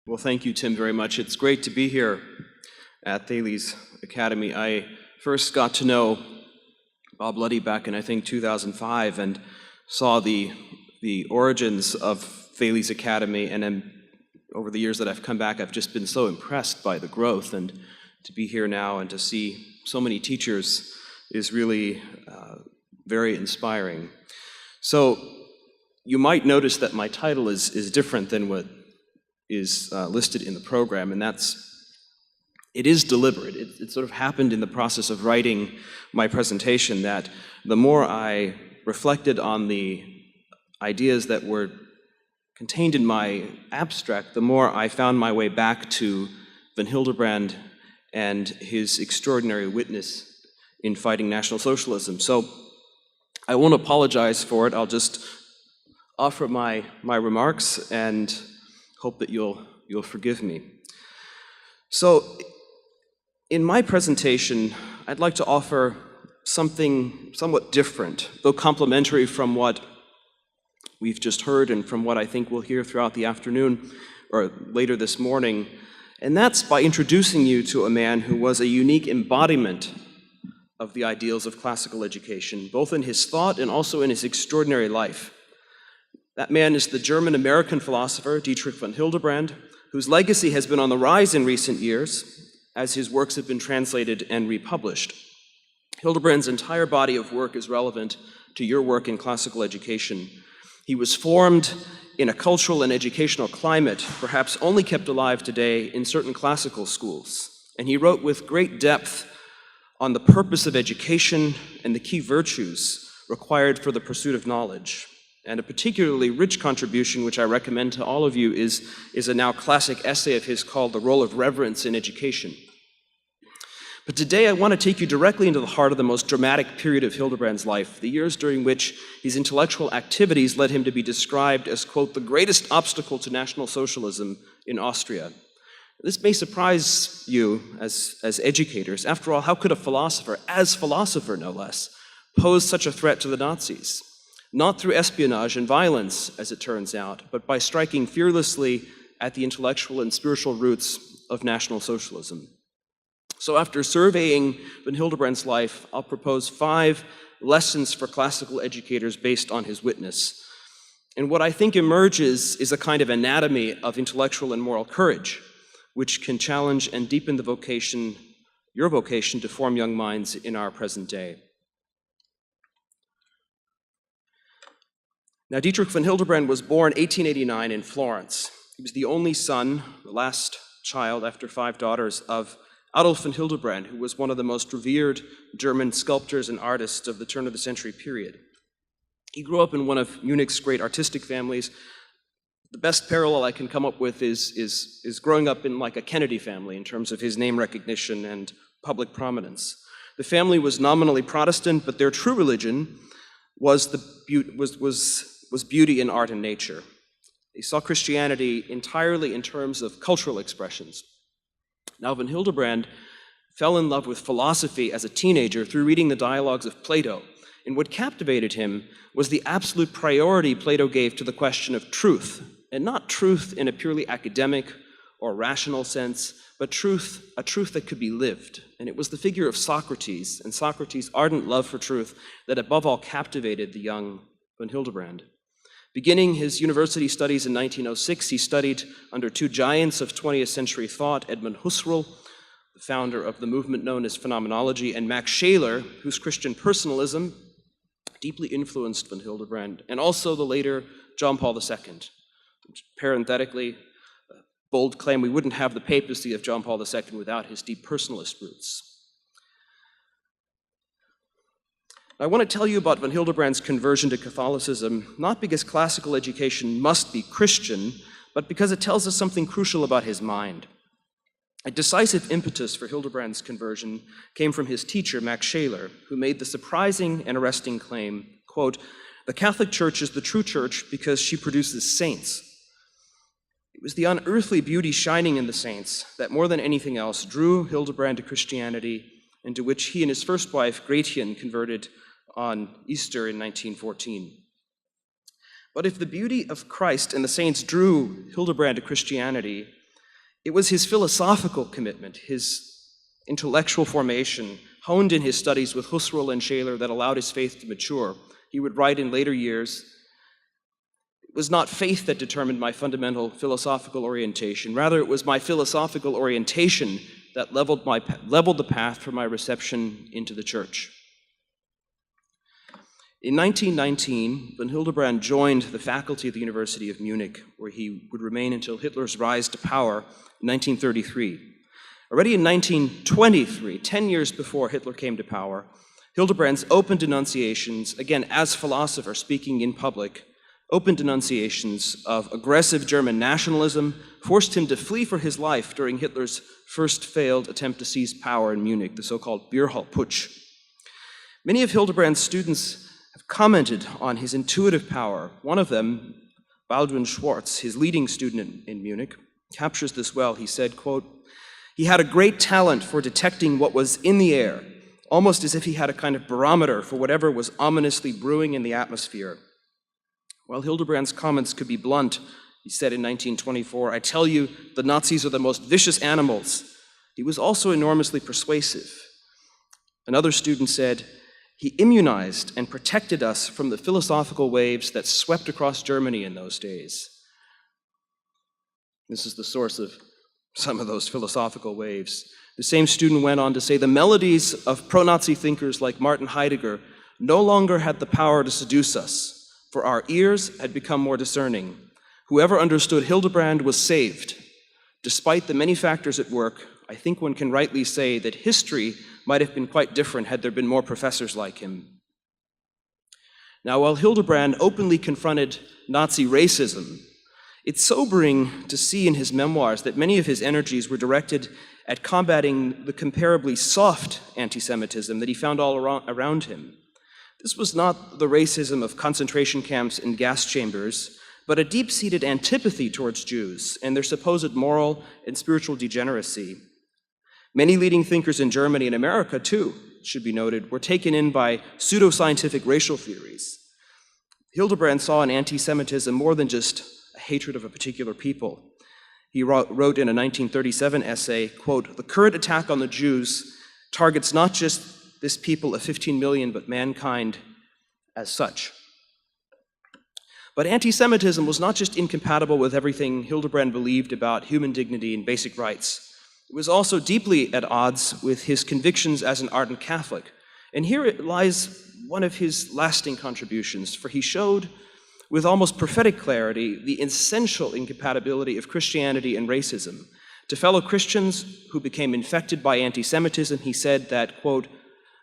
Well, thank you, Tim, very much. It's great to be here at Thales Academy. I first got to know Bob Luddy back in, I think, 2005, and saw the origins of Thales Academy, and then over the years that I've come back, I've just been so impressed by the growth, and to be here now and to see so many teachers is really very inspiring. So you might notice that my title is different than what is listed in the program, and it is deliberate. It sort of happened in the process of writing my presentation that the more I reflected on the ideas that were contained in my abstract, the more I found my way back to von Hildebrand and his extraordinary witness in fighting National Socialism. So I won't apologize for it. I'll just offer my remarks and hope that you'll forgive me. So in my presentation, I'd like to offer something somewhat different, though complementary from what we've just heard and from what I think we'll hear throughout the afternoon or later this morning. And that's by introducing you to a man who was a unique embodiment of the ideals of classical education, both in his thought and also in his extraordinary life. That man is the German-American philosopher Dietrich von Hildebrand, whose legacy has been on the rise in recent years as his works have been translated and republished. Hildebrand's entire body of work is relevant to your work in classical education. He was formed in a cultural and educational climate perhaps only kept alive today in certain classical schools, and he wrote with great depth on the purpose of education and the key virtues required for the pursuit of knowledge. And a particularly rich contribution, which I recommend to all of you, is a now classic essay of his called The Role of Reverence in Education. But today I want to take you directly into the heart of the most dramatic period of Hildebrand's life, the years during which his intellectual activities led him to be described as, quote, the greatest obstacle to National Socialism in Austria. This may surprise you as educators. After all, how could a philosopher, as philosopher no less, pose such a threat to the Nazis? Not through espionage and violence, as it turns out, but by striking fearlessly at the intellectual and spiritual roots of National Socialism. So after surveying von Hildebrand's life, I'll propose 5 lessons for classical educators based on his witness. And what I think emerges is a kind of anatomy of intellectual and moral courage, which can challenge and deepen the vocation, your vocation, to form young minds in our present day. Now, Dietrich von Hildebrand was born 1889 in Florence. He was the only son, the last child after 5 daughters, of Adolf von Hildebrand, who was one of the most revered German sculptors and artists of the turn of the century period. He grew up in one of Munich's great artistic families. The best parallel I can come up with is growing up in like a Kennedy family in terms of his name recognition and public prominence. The family was nominally Protestant, but their true religion was beauty in art and nature. They saw Christianity entirely in terms of cultural expressions. Now, von Hildebrand fell in love with philosophy as a teenager through reading the dialogues of Plato, and what captivated him was the absolute priority Plato gave to the question of truth, and not truth in a purely academic or rational sense, but a truth that could be lived. And it was the figure of Socrates, and Socrates' ardent love for truth, that above all captivated the young von Hildebrand. Beginning his university studies in 1906, he studied under 2 giants of 20th century thought, Edmund Husserl, the founder of the movement known as phenomenology, and Max Scheler, whose Christian personalism deeply influenced von Hildebrand, and also the later John Paul II. Which, parenthetically, a bold claim, we wouldn't have the papacy of John Paul II without his deep personalist roots. I want to tell you about von Hildebrand's conversion to Catholicism, not because classical education must be Christian, but because it tells us something crucial about his mind. A decisive impetus for Hildebrand's conversion came from his teacher, Max Scheler, who made the surprising and arresting claim, quote, the Catholic Church is the true church because she produces saints. It was the unearthly beauty shining in the saints that more than anything else drew Hildebrand to Christianity, and to which he and his first wife, Gretchen, converted on Easter in 1914. But if the beauty of Christ and the saints drew Hildebrand to Christianity, It was his philosophical commitment, his intellectual formation, honed in his studies with Husserl and Scheler, that allowed his faith to mature. He would write in later years, "It was not faith that determined my fundamental philosophical orientation. Rather, it was my philosophical orientation that leveled the path for my reception into the church." In 1919, when Hildebrand joined the faculty of the University of Munich, where he would remain until Hitler's rise to power in 1933. Already in 1923, 10 years before Hitler came to power, Hildebrand's open denunciations, again as philosopher speaking in public, open denunciations of aggressive German nationalism forced him to flee for his life during Hitler's first failed attempt to seize power in Munich, the so-called Bierhalt Putsch. Many of Hildebrand's students have commented on his intuitive power. One of them, Baldwin Schwartz, his leading student in Munich, captures this well. He said, quote, "He had a great talent for detecting what was in the air, almost as if he had a kind of barometer for whatever was ominously brewing in the atmosphere." While Hildebrand's comments could be blunt, he said in 1924, "I tell you, the Nazis are the most vicious animals." He was also enormously persuasive. Another student said, "He immunized and protected us from the philosophical waves that swept across Germany in those days." This is the source of some of those philosophical waves. The same student went on to say, "The melodies of pro-Nazi thinkers like Martin Heidegger no longer had the power to seduce us, for our ears had become more discerning. Whoever understood Hildebrand was saved. Despite the many factors at work, I think one can rightly say that history might have been quite different had there been more professors like him." Now, while Hildebrand openly confronted Nazi racism, it's sobering to see in his memoirs that many of his energies were directed at combating the comparably soft anti-Semitism that he found all around him. This was not the racism of concentration camps and gas chambers, but a deep-seated antipathy towards Jews and their supposed moral and spiritual degeneracy. Many leading thinkers in Germany and America, too, should be noted, were taken in by pseudoscientific racial theories. Hildebrand saw in anti-Semitism more than just a hatred of a particular people. He wrote in a 1937 essay, quote, "The current attack on the Jews targets not just this people of 15 million, but mankind as such." But anti-Semitism was not just incompatible with everything Hildebrand believed about human dignity and basic rights. It was also deeply at odds with his convictions as an ardent Catholic. And here lies one of his lasting contributions, for he showed with almost prophetic clarity the essential incompatibility of Christianity and racism. To fellow Christians who became infected by anti-Semitism, he said that, quote,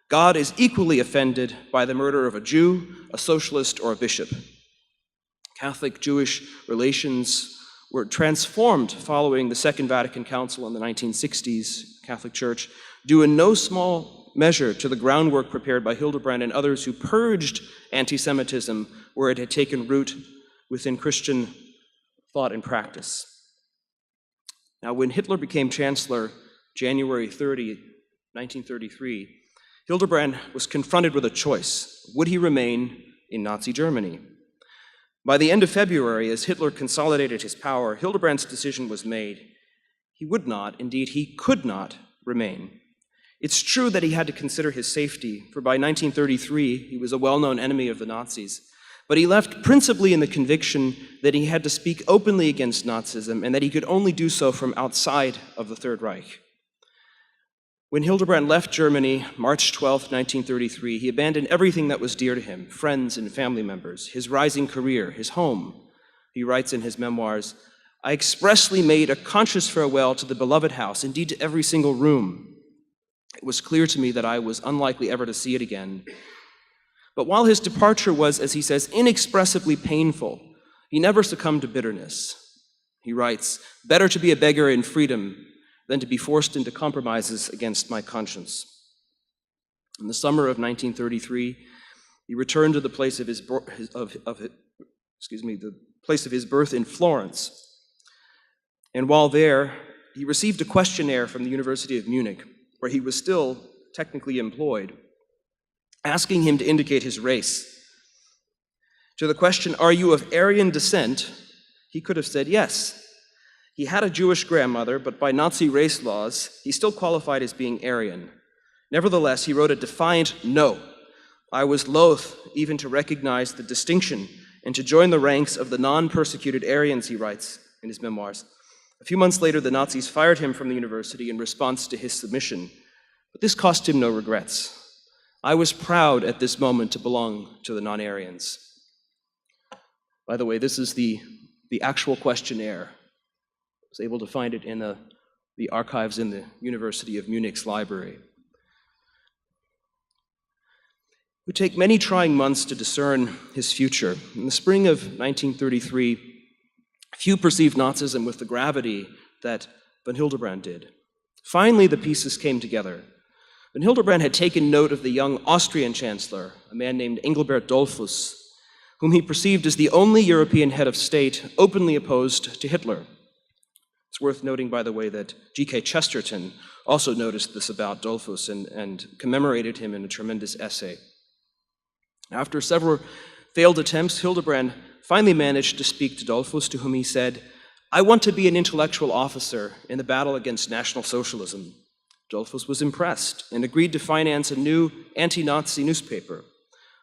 "God is equally offended by the murder of a Jew, a socialist, or a bishop." Catholic-Jewish relations were transformed following the Second Vatican Council in the 1960s, Catholic Church, due in no small measure to the groundwork prepared by Hildebrand and others who purged anti-Semitism where it had taken root within Christian thought and practice. Now, when Hitler became chancellor, January 30, 1933, Hildebrand was confronted with a choice. Would he remain in Nazi Germany? By the end of February, as Hitler consolidated his power, Hildebrand's decision was made. He would not, indeed, he could not remain. It's true that he had to consider his safety, for by 1933, he was a well-known enemy of the Nazis. But he left principally in the conviction that he had to speak openly against Nazism and that he could only do so from outside of the Third Reich. When Hildebrand left Germany, March 12, 1933, he abandoned everything that was dear to him, friends and family members, his rising career, his home. He writes in his memoirs, "I expressly made a conscious farewell to the beloved house, indeed to every single room. It was clear to me that I was unlikely ever to see it again." But while his departure was, as he says, inexpressibly painful, he never succumbed to bitterness. He writes, "Better to be a beggar in freedom than to be forced into compromises against my conscience." In the summer of 1933, he returned to the place of his birth in Florence. And while there, he received a questionnaire from the University of Munich, where he was still technically employed, asking him to indicate his race. To the question, "Are you of Aryan descent?" he could have said yes. He had a Jewish grandmother, but by Nazi race laws, he still qualified as being Aryan. Nevertheless, he wrote a defiant no. I was loath even to recognize the distinction and to join the ranks of the non-persecuted Aryans, he writes in his memoirs. A few months later, the Nazis fired him from the university in response to his submission, but this cost him no regrets. I was proud at this moment to belong to the non-Aryans. By the way, this is the actual questionnaire. I was able to find it in the archives in the University of Munich's library. It would take many trying months to discern his future. In the spring of 1933, few perceived Nazism with the gravity that von Hildebrand did. Finally, the pieces came together. Von Hildebrand had taken note of the young Austrian chancellor, a man named Engelbert Dollfuss, whom he perceived as the only European head of state openly opposed to Hitler. It's worth noting, by the way, that G.K. Chesterton also noticed this about Dollfuss and commemorated him in a tremendous essay. After several failed attempts, Hildebrand finally managed to speak to Dollfuss, to whom he said, "I want to be an intellectual officer in the battle against National Socialism." Dollfuss was impressed and agreed to finance a new anti-Nazi newspaper.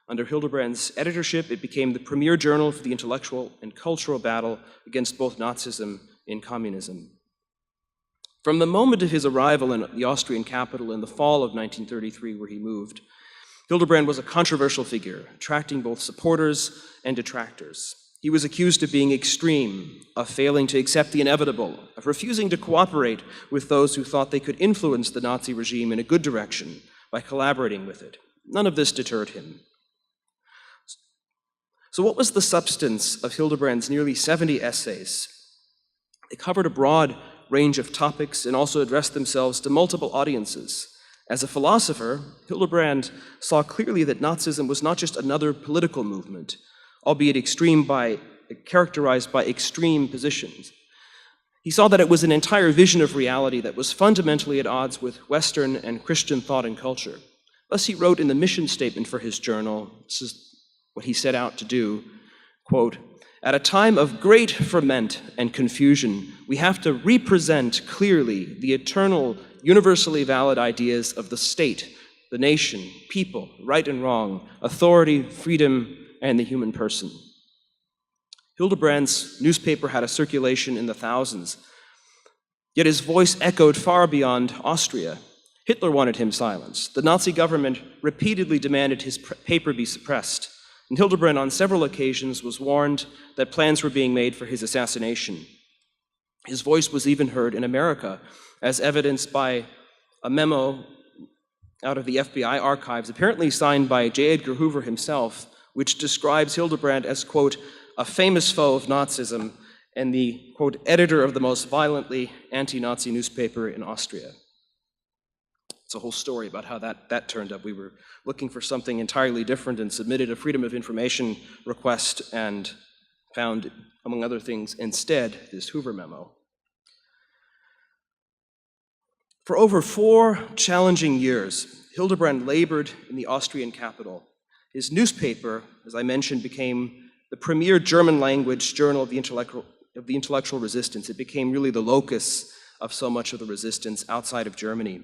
Under Hildebrand's editorship, it became the premier journal for the intellectual and cultural battle against both Nazism and communism. From the moment of his arrival in the Austrian capital in the fall of 1933, where he moved, Hildebrand was a controversial figure, attracting both supporters and detractors. He was accused of being extreme, of failing to accept the inevitable, of refusing to cooperate with those who thought they could influence the Nazi regime in a good direction by collaborating with it. None of this deterred him. So what was the substance of Hildebrand's nearly 70 essays? They covered a broad range of topics and also addressed themselves to multiple audiences. As a philosopher, Hildebrand saw clearly that Nazism was not just another political movement, albeit characterized by extreme positions. He saw that it was an entire vision of reality that was fundamentally at odds with Western and Christian thought and culture. Thus, he wrote in the mission statement for his journal, this is what he set out to do, quote, "At a time of great ferment and confusion, we have to represent clearly the eternal, universally valid ideas of the state, the nation, people, right and wrong, authority, freedom, and the human person." Hildebrand's newspaper had a circulation in the thousands, yet his voice echoed far beyond Austria. Hitler wanted him silenced. The Nazi government repeatedly demanded his paper be suppressed, and Hildebrand on several occasions was warned that plans were being made for his assassination. His voice was even heard in America, as evidenced by a memo out of the FBI archives, apparently signed by J. Edgar Hoover himself, which describes Hildebrand as, quote, "a famous foe of Nazism and the, quote, editor of the most violently anti-Nazi newspaper in Austria." It's a whole story about how that turned up. We were looking for something entirely different and submitted a Freedom of Information request and found, among other things, instead, this Hoover memo. For over 4 challenging years, Hildebrand labored in the Austrian capital. His newspaper, as I mentioned, became the premier German-language journal of the intellectual resistance. It became really the locus of so much of the resistance outside of Germany.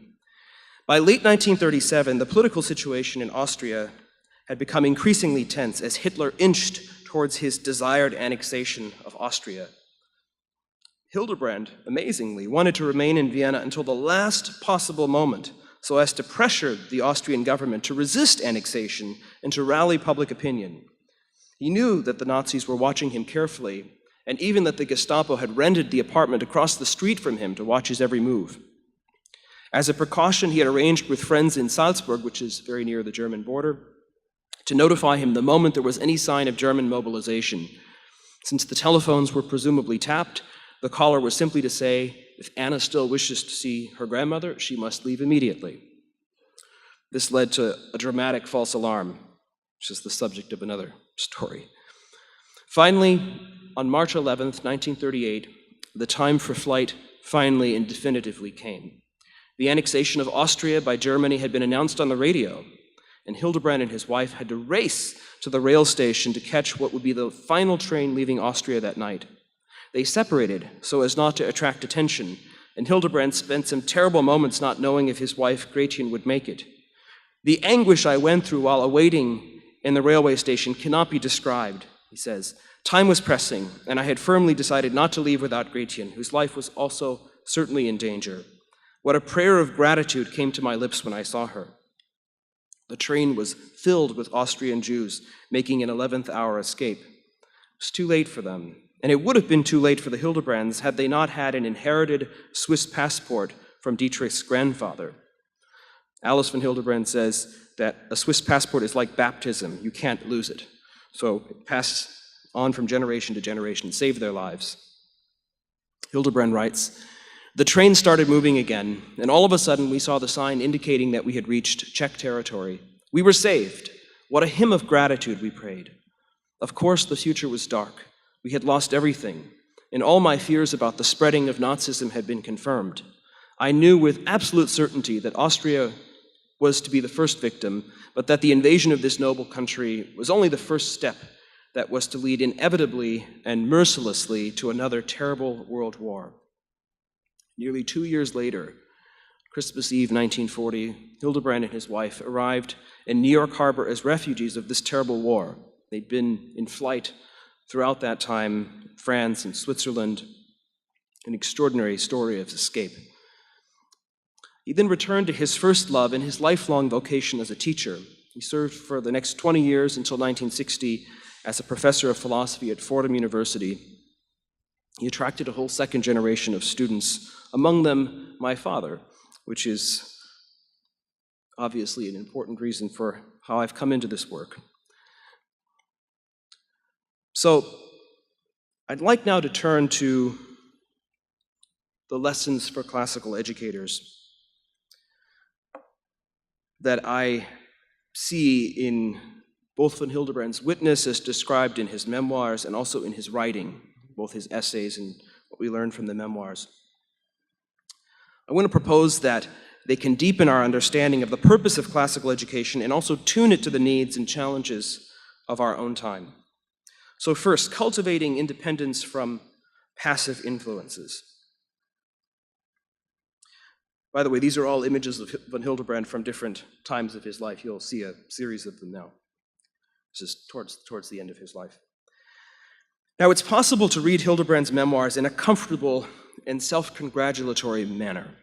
By late 1937, the political situation in Austria had become increasingly tense as Hitler inched towards his desired annexation of Austria. Hildebrand, amazingly, wanted to remain in Vienna until the last possible moment so as to pressure the Austrian government to resist annexation and to rally public opinion. He knew that the Nazis were watching him carefully, and even that the Gestapo had rented the apartment across the street from him to watch his every move. As a precaution, he had arranged with friends in Salzburg, which is very near the German border, to notify him the moment there was any sign of German mobilization. Since the telephones were presumably tapped, the caller was simply to say, if Anna still wishes to see her grandmother, she must leave immediately. This led to a dramatic false alarm, which is the subject of another story. Finally, on March 11th, 1938, the time for flight finally and definitively came. The annexation of Austria by Germany had been announced on the radio, and Hildebrand and his wife had to race to the rail station to catch what would be the final train leaving Austria that night. They separated so as not to attract attention, and Hildebrand spent some terrible moments not knowing if his wife Gretchen would make it. The anguish I went through while awaiting in the railway station cannot be described, he says. Time was pressing, and I had firmly decided not to leave without Gretchen, whose life was also certainly in danger. What a prayer of gratitude came to my lips when I saw her. The train was filled with Austrian Jews making an 11th hour escape. It was too late for them, and it would have been too late for the Hildebrands had they not had an inherited Swiss passport from Dietrich's grandfather. Alice von Hildebrand says that a Swiss passport is like baptism. You can't lose it. So it passed on from generation to generation, saved their lives. Hildebrand writes, "The train started moving again, and all of a sudden we saw the sign indicating that we had reached Czech territory. We were saved. What a hymn of gratitude, we prayed. Of course, the future was dark. We had lost everything, and all my fears about the spreading of Nazism had been confirmed. I knew with absolute certainty that Austria was to be the first victim, but that the invasion of this noble country was only the first step that was to lead inevitably and mercilessly to another terrible world war." Nearly 2 years later, Christmas Eve 1940, Hildebrand and his wife arrived in New York Harbor as refugees of this terrible war. They'd been in flight throughout that time, France and Switzerland, an extraordinary story of escape. He then returned to his first love and his lifelong vocation as a teacher. He served for the next 20 years until 1960 as a professor of philosophy at Fordham University. He attracted a whole second generation of students, among them my father, which is obviously an important reason for how I've come into this work. So I'd like now to turn to the lessons for classical educators that I see in both von Hildebrand's witness as described in his memoirs and also in his writing, both his essays and what we learned from the memoirs. I want to propose that they can deepen our understanding of the purpose of classical education and also tune it to the needs and challenges of our own time. So first, cultivating independence from passive influences. By the way, these are all images of von Hildebrand from different times of his life. You'll see a series of them now. This is towards the end of his life. Now, it's possible to read Hildebrand's memoirs in a comfortable and self-congratulatory manner.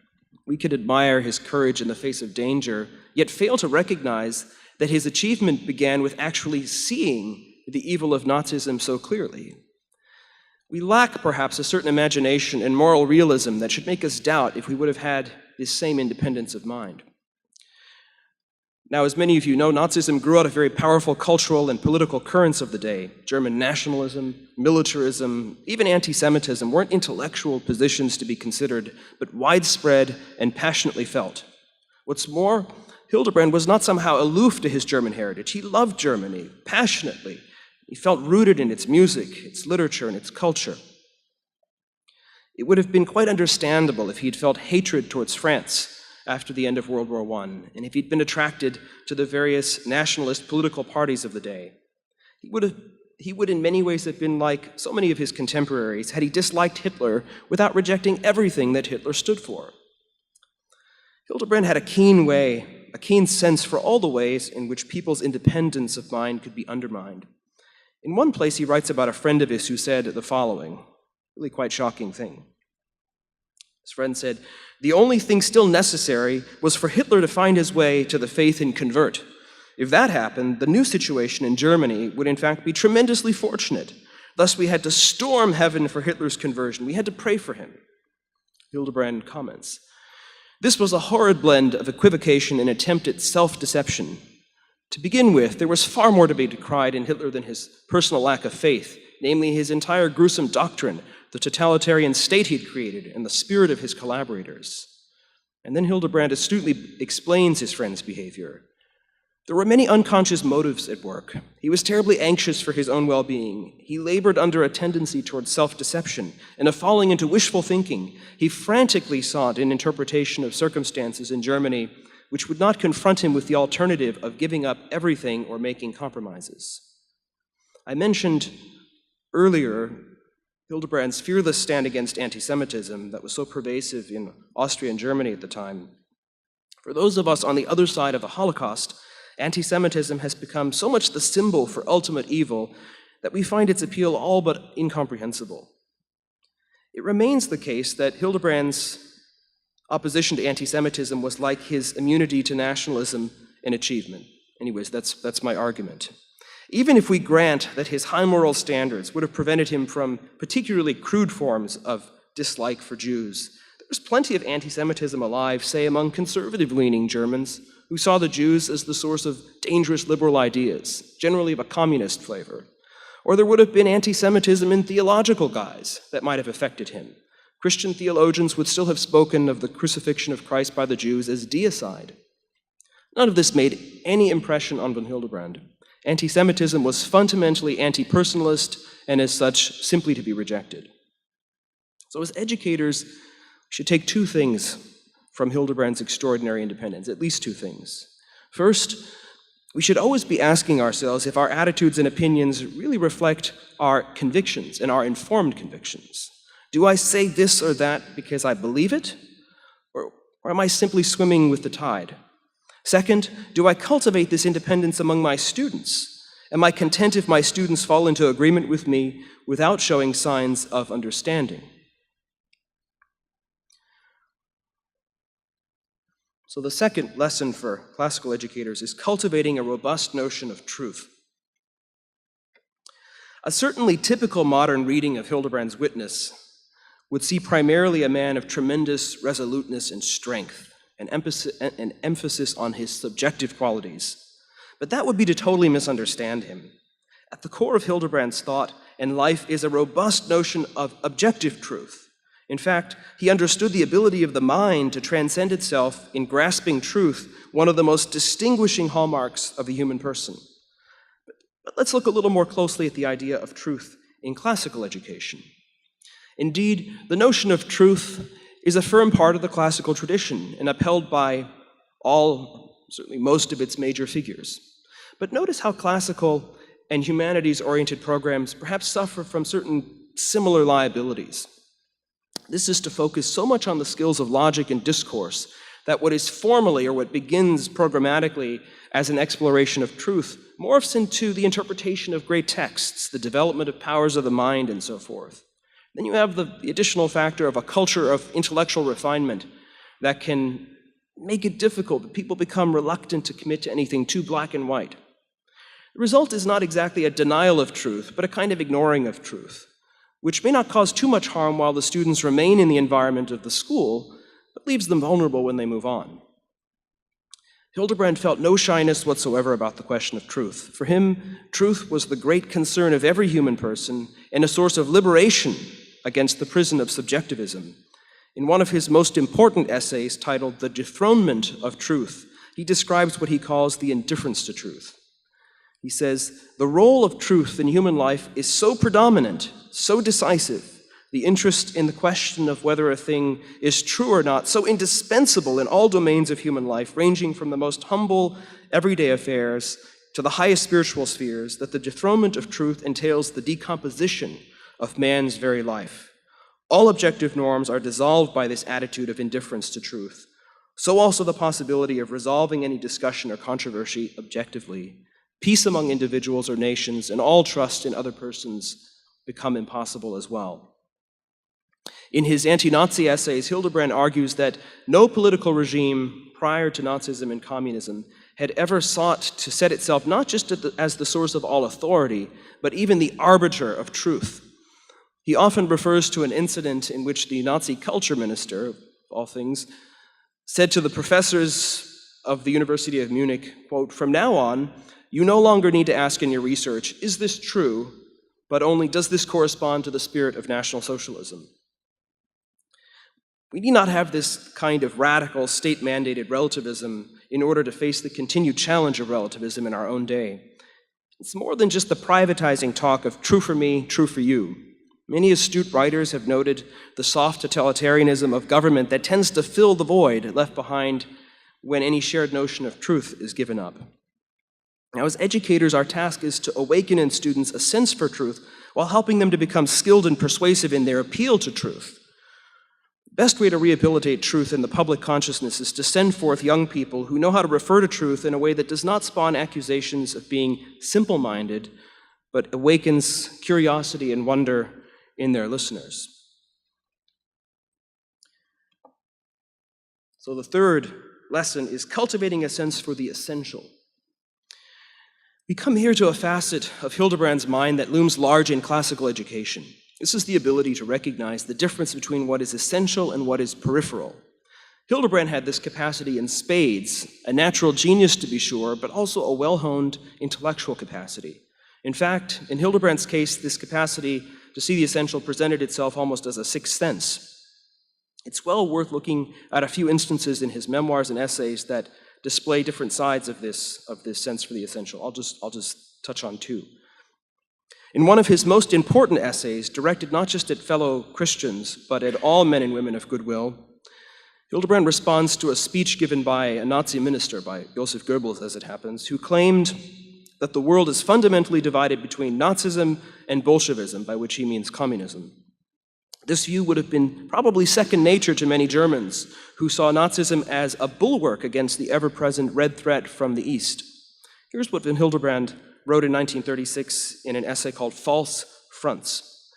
We could admire his courage in the face of danger, yet fail to recognize that his achievement began with actually seeing the evil of Nazism so clearly. We lack, perhaps, a certain imagination and moral realism that should make us doubt if we would have had this same independence of mind. Now, as many of you know, Nazism grew out of very powerful cultural and political currents of the day. German nationalism, militarism, even anti-Semitism weren't intellectual positions to be considered, but widespread and passionately felt. What's more, Hildebrand was not somehow aloof to his German heritage. He loved Germany passionately. He felt rooted in its music, its literature, and its culture. It would have been quite understandable if he'd felt hatred towards France after the end of World War I, and if he'd been attracted to the various nationalist political parties of the day. He would in many ways have been like so many of his contemporaries had he disliked Hitler without rejecting everything that Hitler stood for. Hildebrand had a keen sense for all the ways in which people's independence of mind could be undermined. In one place, he writes about a friend of his who said the following, really quite shocking thing. His friend said, "The only thing still necessary was for Hitler to find his way to the faith and convert. If that happened, the new situation in Germany would in fact be tremendously fortunate. Thus, we had to storm heaven for Hitler's conversion. We had to pray for him." Hildebrand comments, "This was a horrid blend of equivocation and attempt at self-deception. To begin with, there was far more to be decried in Hitler than his personal lack of faith, namely his entire gruesome doctrine, the totalitarian state he'd created, and the spirit of his collaborators." And then Hildebrand astutely explains his friend's behavior. There were many unconscious motives at work. He was terribly anxious for his own well-being. He labored under a tendency towards self-deception and a falling into wishful thinking. He frantically sought an interpretation of circumstances in Germany which would not confront him with the alternative of giving up everything or making compromises. I mentioned earlier Hildebrand's fearless stand against anti-Semitism that was so pervasive in Austria and Germany at the time. For those of us on the other side of the Holocaust, anti-Semitism has become so much the symbol for ultimate evil that we find its appeal all but incomprehensible. It remains the case that Hildebrand's opposition to anti-Semitism was like his immunity to nationalism an achievement. Anyways, that's my argument. Even if we grant that his high moral standards would have prevented him from particularly crude forms of dislike for Jews, there was plenty of anti-Semitism alive, say, among conservative-leaning Germans who saw the Jews as the source of dangerous liberal ideas, generally of a communist flavor. Or there would have been anti-Semitism in theological guise that might have affected him. Christian theologians would still have spoken of the crucifixion of Christ by the Jews as deicide. None of this made any impression on von Hildebrand. Anti-Semitism was fundamentally anti-personalist and as such simply to be rejected. So as educators, we should take two things from Hildebrand's extraordinary independence, at least two things. First, we should always be asking ourselves if our attitudes and opinions really reflect our convictions and our informed convictions. Do I say this or that because I believe it? Or am I simply swimming with the tide? Second, do I cultivate this independence among my students? Am I content if my students fall into agreement with me without showing signs of understanding? So the second lesson for classical educators is cultivating a robust notion of truth. A certainly typical modern reading of Hildebrand's witness would see primarily a man of tremendous resoluteness and strength, an emphasis on his subjective qualities. But that would be to totally misunderstand him. At the core of Hildebrand's thought and life is a robust notion of objective truth. In fact, he understood the ability of the mind to transcend itself in grasping truth, one of the most distinguishing hallmarks of the human person. But let's look a little more closely at the idea of truth in classical education. Indeed, the notion of truth is a firm part of the classical tradition and upheld by all, certainly most of its major figures. But notice how classical and humanities-oriented programs perhaps suffer from certain similar liabilities. This is to focus so much on the skills of logic and discourse that what is formally, or what begins programmatically as an exploration of truth, morphs into the interpretation of great texts, the development of powers of the mind, and so forth. Then you have the additional factor of a culture of intellectual refinement that can make it difficult, that people become reluctant to commit to anything too black and white. The result is not exactly a denial of truth, but a kind of ignoring of truth, which may not cause too much harm while the students remain in the environment of the school, but leaves them vulnerable when they move on. Hildebrand felt no shyness whatsoever about the question of truth. For him, truth was the great concern of every human person and a source of liberation against the prison of subjectivism. In one of his most important essays, titled The Dethronement of Truth, he describes what he calls the indifference to truth. He says, "The role of truth in human life is so predominant, so decisive, the interest in the question of whether a thing is true or not, so indispensable in all domains of human life, ranging from the most humble everyday affairs to the highest spiritual spheres, that the dethronement of truth entails the decomposition of man's very life. All objective norms are dissolved by this attitude of indifference to truth. So also the possibility of resolving any discussion or controversy objectively. Peace among individuals or nations and all trust in other persons become impossible as well." In his anti-Nazi essays, Hildebrand argues that no political regime prior to Nazism and communism had ever sought to set itself not just as the source of all authority, but even the arbiter of truth. He often refers to an incident in which the Nazi culture minister, of all things, said to the professors of the University of Munich, quote, "From now on, you no longer need to ask in your research, is this true, but only does this correspond to the spirit of National Socialism?" We need not have this kind of radical state-mandated relativism in order to face the continued challenge of relativism in our own day. It's more than just the privatizing talk of true for me, true for you. Many astute writers have noted the soft totalitarianism of government that tends to fill the void left behind when any shared notion of truth is given up. Now, as educators, our task is to awaken in students a sense for truth while helping them to become skilled and persuasive in their appeal to truth. The best way to rehabilitate truth in the public consciousness is to send forth young people who know how to refer to truth in a way that does not spawn accusations of being simple-minded, but awakens curiosity and wonder in their listeners. So the third lesson is cultivating a sense for the essential. We come here to a facet of Hildebrand's mind that looms large in classical education. This is the ability to recognize the difference between what is essential and what is peripheral. Hildebrand had this capacity in spades, a natural genius to be sure, but also a well-honed intellectual capacity. In fact, in Hildebrand's case, this capacity to see the essential presented itself almost as a sixth sense. It's well worth looking at a few instances in his memoirs and essays that display different sides of this sense for the essential. I'll just touch on two. In one of his most important essays, directed not just at fellow Christians, but at all men and women of goodwill, Hildebrand responds to a speech given by a Nazi minister, by Joseph Goebbels as it happens, who claimed that the world is fundamentally divided between Nazism and Bolshevism, by which he means communism. This view would have been probably second nature to many Germans, who saw Nazism as a bulwark against the ever-present red threat from the East. Here's what von Hildebrand wrote in 1936 in an essay called False Fronts.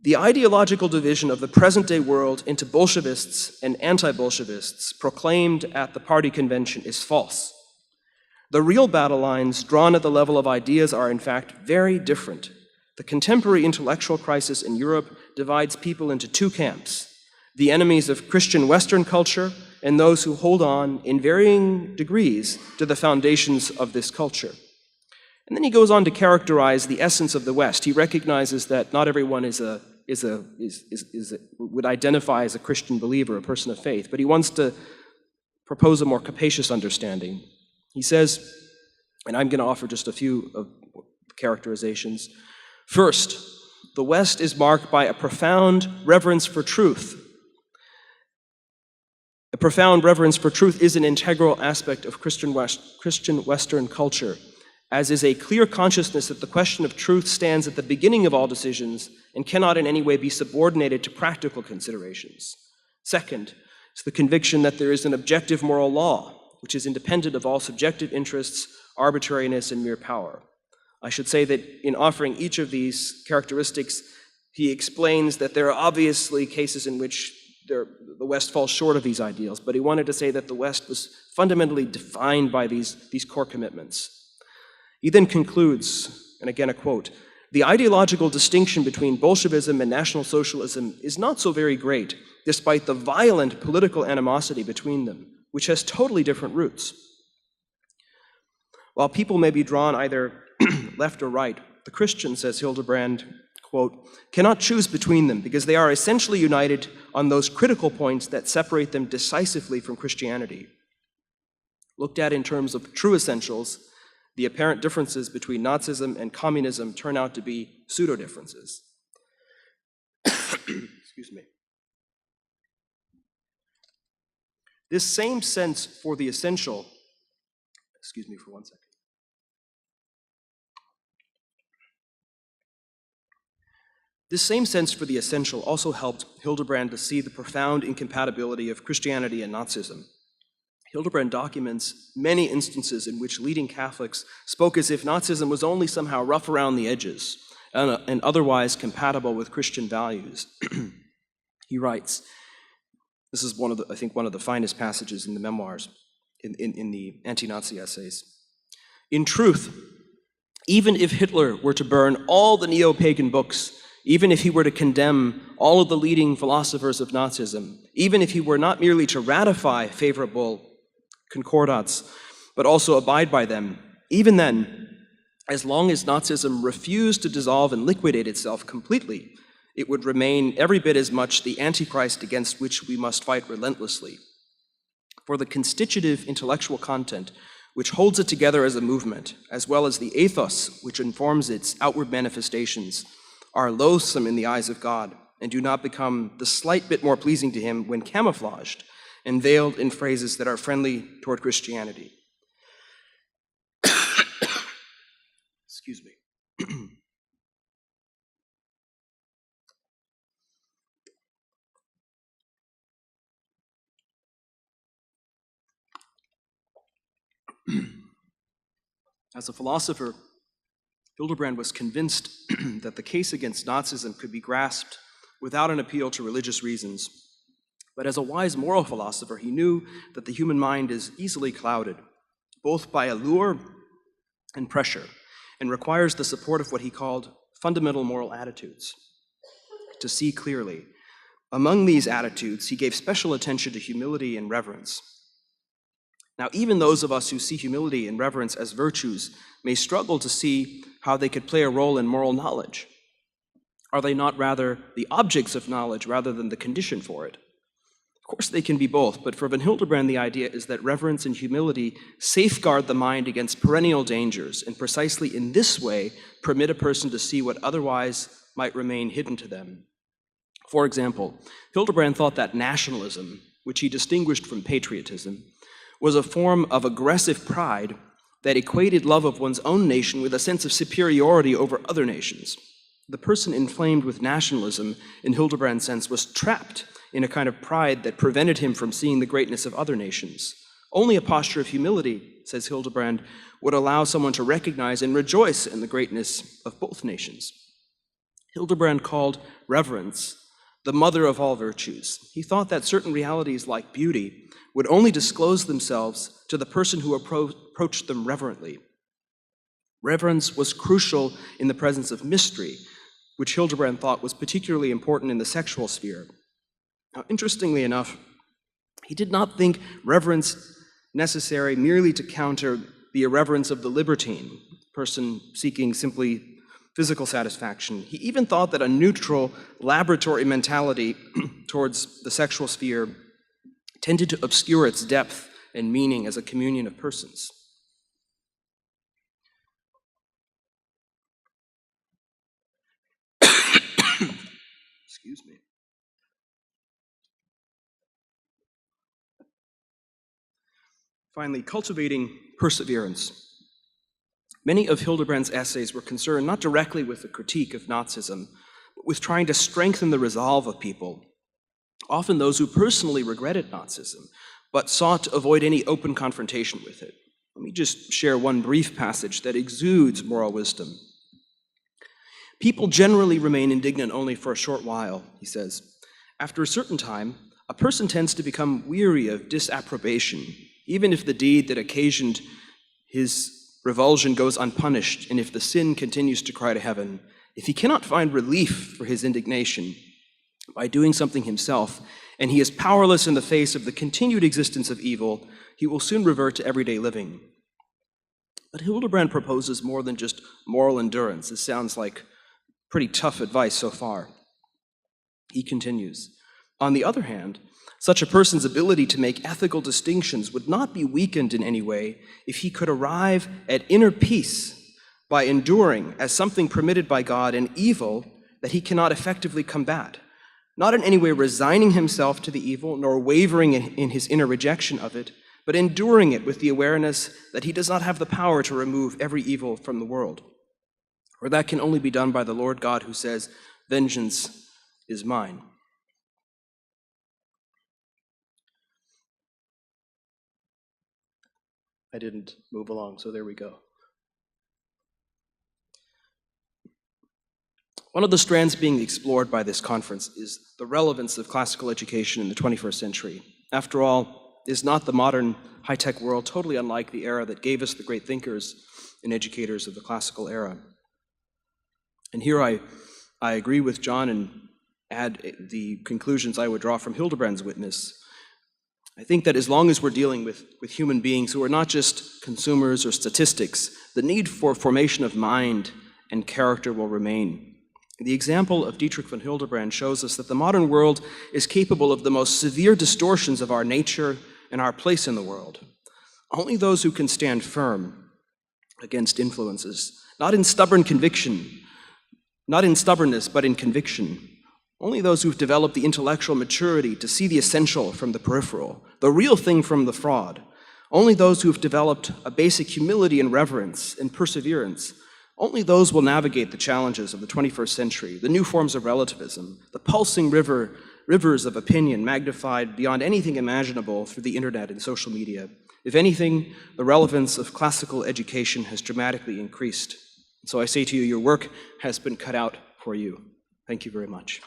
The ideological division of the present-day world into Bolshevists and anti-Bolshevists proclaimed at the party convention is false. The real battle lines drawn at the level of ideas are in fact very different. The contemporary intellectual crisis in Europe divides people into two camps: the enemies of Christian Western culture and those who hold on in varying degrees to the foundations of this culture. And then he goes on to characterize the essence of the West. He recognizes that not everyone would identify as a Christian believer, a person of faith, but he wants to propose a more capacious understanding. He says, and I'm going to offer just a few of characterizations. First, the West is marked by a profound reverence for truth. A profound reverence for truth is an integral aspect of Christian Western culture, as is a clear consciousness that the question of truth stands at the beginning of all decisions and cannot in any way be subordinated to practical considerations. Second, it's the conviction that there is an objective moral law, which is independent of all subjective interests, arbitrariness, and mere power. I should say that in offering each of these characteristics, he explains that there are obviously cases in which the West falls short of these ideals, but he wanted to say that the West was fundamentally defined by these core commitments. He then concludes, and again a quote, "The ideological distinction between Bolshevism and National Socialism is not so very great, despite the violent political animosity between them, which has totally different roots. While people may be drawn either left or right, the Christian," says Hildebrand, quote, "cannot choose between them because they are essentially united on those critical points that separate them decisively from Christianity. Looked at in terms of true essentials, the apparent differences between Nazism and communism turn out to be pseudo-differences." Excuse me. This same sense for the essential, excuse me for one second. This same sense for the essential also helped Hildebrand to see the profound incompatibility of Christianity and Nazism. Hildebrand documents many instances in which leading Catholics spoke as if Nazism was only somehow rough around the edges and otherwise compatible with Christian values. He writes, this is one of the finest passages in the memoirs, in the anti-Nazi essays. "In truth, even if Hitler were to burn all the neo-pagan books, even if he were to condemn all of the leading philosophers of Nazism, even if he were not merely to ratify favorable concordats, but also abide by them, even then, as long as Nazism refused to dissolve and liquidate itself completely, it would remain every bit as much the Antichrist against which we must fight relentlessly. For the constitutive intellectual content which holds it together as a movement, as well as the ethos which informs its outward manifestations, are loathsome in the eyes of God and do not become the slight bit more pleasing to him when camouflaged and veiled in phrases that are friendly toward Christianity." Excuse me. As a philosopher, Hildebrand was convinced that the case against Nazism could be grasped without an appeal to religious reasons. But as a wise moral philosopher, he knew that the human mind is easily clouded, both by allure and pressure, and requires the support of what he called fundamental moral attitudes to see clearly. Among these attitudes, he gave special attention to humility and reverence. Now, even those of us who see humility and reverence as virtues may struggle to see how they could play a role in moral knowledge. Are they not rather the objects of knowledge rather than the condition for it? Of course, they can be both, but for Van Hildebrand, the idea is that reverence and humility safeguard the mind against perennial dangers, and precisely in this way permit a person to see what otherwise might remain hidden to them. For example, Hildebrand thought that nationalism, which he distinguished from patriotism, was a form of aggressive pride that equated love of one's own nation with a sense of superiority over other nations. The person inflamed with nationalism, in Hildebrand's sense, was trapped in a kind of pride that prevented him from seeing the greatness of other nations. Only a posture of humility, says Hildebrand, would allow someone to recognize and rejoice in the greatness of both nations. Hildebrand called reverence the mother of all virtues. He thought that certain realities like beauty would only disclose themselves to the person who approached them reverently. Reverence was crucial in the presence of mystery, which Hildebrand thought was particularly important in the sexual sphere. Now, interestingly enough, he did not think reverence necessary merely to counter the irreverence of the libertine, person seeking simply physical satisfaction. He even thought that a neutral laboratory mentality towards the sexual sphere tended to obscure its depth and meaning as a communion of persons. Excuse me. Finally, cultivating perseverance. Many of Hildebrand's essays were concerned not directly with the critique of Nazism, but with trying to strengthen the resolve of people, often those who personally regretted Nazism, but sought to avoid any open confrontation with it. Let me just share one brief passage that exudes moral wisdom. People generally remain indignant only for a short while, he says. After a certain time, a person tends to become weary of disapprobation, even if the deed that occasioned his revulsion goes unpunished, and if the sin continues to cry to heaven. If he cannot find relief for his indignation by doing something himself, and he is powerless in the face of the continued existence of evil, he will soon revert to everyday living. But Hildebrand proposes more than just moral endurance. This sounds like pretty tough advice so far. He continues, on the other hand, such a person's ability to make ethical distinctions would not be weakened in any way if he could arrive at inner peace by enduring as something permitted by God an evil that he cannot effectively combat, not in any way resigning himself to the evil, nor wavering in his inner rejection of it, but enduring it with the awareness that he does not have the power to remove every evil from the world. For that can only be done by the Lord God who says, "Vengeance is mine." I didn't move along, so there we go. One of the strands being explored by this conference is the relevance of classical education in the 21st century. After all, is not the modern high-tech world totally unlike the era that gave us the great thinkers and educators of the classical era? And here I agree with John and add the conclusions I would draw from Hildebrand's witness. I think that as long as we're dealing with human beings who are not just consumers or statistics, the need for formation of mind and character will remain. The example of Dietrich von Hildebrand shows us that the modern world is capable of the most severe distortions of our nature and our place in the world. Only those who can stand firm against influences, not in stubbornness, but in conviction. Only those who've developed the intellectual maturity to see the essential from the peripheral, the real thing from the fraud. Only those who've developed a basic humility and reverence and perseverance. Only those will navigate the challenges of the 21st century, the new forms of relativism, the pulsing rivers of opinion magnified beyond anything imaginable through the internet and social media. If anything, the relevance of classical education has dramatically increased. So I say to you, your work has been cut out for you. Thank you very much.